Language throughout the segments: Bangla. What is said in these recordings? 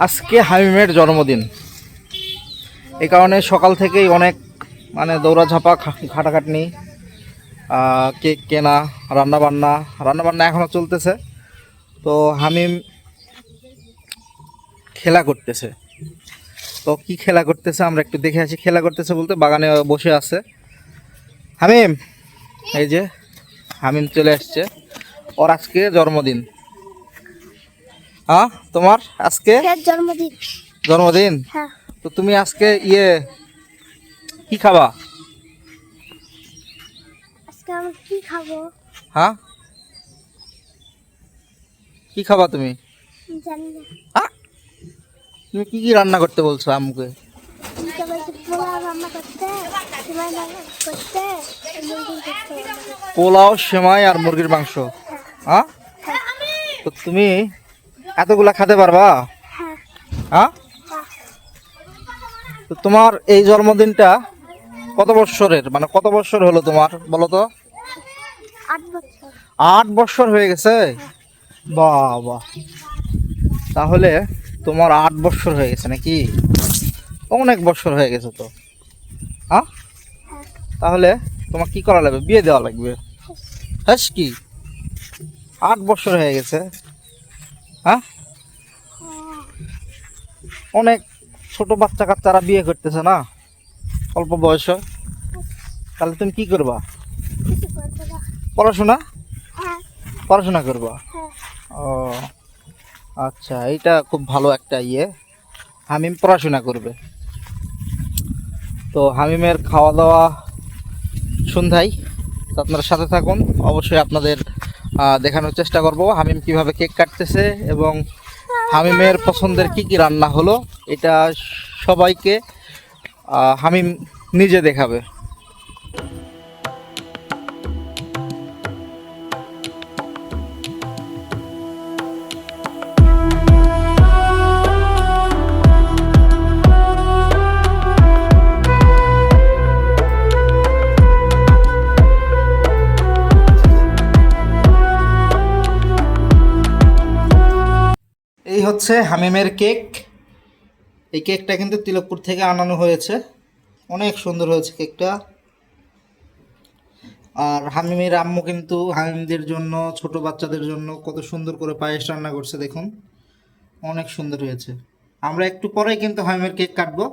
আজকে হামিমের জন্মদিন, এই কারণে সকাল থেকেই অনেক দৌড়াঝাপা খাটাখাটনি, কেক কেনা, রান্নাবান্না এখনও চলতেছে। তো হামিম খেলা করতেছে। তো কি খেলা করতেছে আমরা একটু দেখে আসি। খেলা করতেছে বলতে বাগানে বসে আছে হামিম। এই যে হামিম চলে আসছে, ওর আজকে জন্মদিন। হ্যাঁ, তোমার আজকে জন্মদিন। তো তুমি আজকে কি খাবা? হ্যাঁ, কি খাবা তুমি? তুমি কি কি রান্না করতে বলছো আম্মুকে? পোলাও, সেমাই আর মুরগির মাংস। হ্যাঁ, তো তুমি এতগুলা খেতে পারবা? হ্যাঁ, তো তোমার এই জন্মদিনটা কত বছরের, কত বছর হলো তোমার বলো তো? 8 বছর হয়ে গেছে। বাবা, তাহলে তোমার 8 বছর হয়ে গেছে নাকি? অনেক বছর হয়ে গেছে তো। হ্যাঁ, তাহলে তোমার কি করা লাগবে? বিয়ে দেওয়া লাগবে। হ্যাঁ, কি 8 বছর হয়ে গেছে? হ্যাঁ, অনেক ছোট বাচ্চা কাচ্চারা বিয়ে করতেছে না অল্প বয়সে। তাহলে তুমি কি করবা? পড়াশোনা করবা? ও আচ্ছা, এইটা খুব ভালো একটা হামিম পড়াশোনা করবে। তো হামিমের খাওয়া দাওয়া সন্ধ্যায়, তো আপনারা সাথে থাকুন। অবশ্যই আপনাদের দেখানোর চেষ্টা করব হামিম কিভাবে কেক কাটতেছে এবং হামিমের পছন্দের কি কি রান্না হলো, এটা সবাইকে হামিম নিজে দেখাবে। এই হচ্ছে হামিমের কেক। এই কেকটা কিন্তু তিলকপুর থেকে আনানো হয়েছে। অনেক সুন্দর হয়েছে কেকটা। আর হামিমের আম্মু কিন্তু হামিমদের জন্য, ছোট বাচ্চাদের জন্য কত সুন্দর করে পায়েস রান্না করছে দেখুন, অনেক সুন্দর হয়েছে। আমরা একটু পরেই কিন্তু হামিমের কেক কাটবো,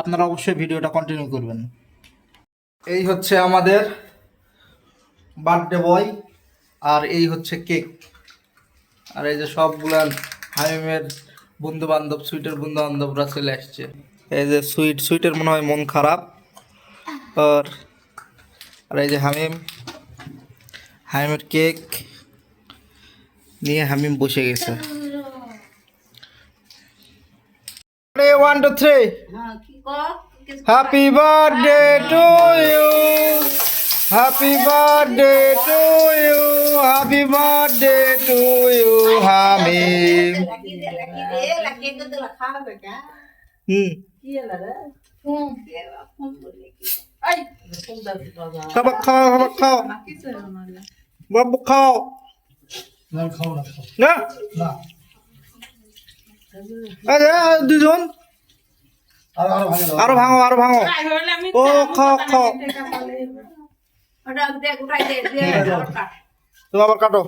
আপনারা অবশ্যই ভিডিওটা কন্টিনিউ করবেন। এই হচ্ছে আমাদের বার্থডে বয়, আর এই হচ্ছে কেক। আর এই যে সবগুলা হামিমের বন্ধু বান্ধব, সুইটের বন্ধু বান্ধবরা চলে আসছে। এই যে সুইটের মনে হয় মন খারাপ। আর এই যে হামিমের কেক নিয়ে হামিম বসে গেছে। 1 2 3 happy birthday to you, happy birthday to you, happy birthday to you Hamim. খাও বাবু, খাও না। দুজন আরো ভাঙো। ও খাও। তুমি আবার কাটো।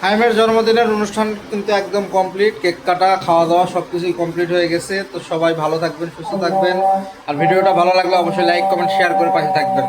হাইমের জন্মদিনের অনুষ্ঠান কিন্তু একদম কমপ্লিট। কেক কাটা, খাওয়া দাওয়া সবকিছুই কমপ্লিট হয়ে গেছে। তো সবাই ভালো থাকবেন, সুস্থ থাকবেন। আর ভিডিওটা ভালো লাগলে অবশ্যই লাইক, কমেন্ট, শেয়ার করে পাশে থাকবেন।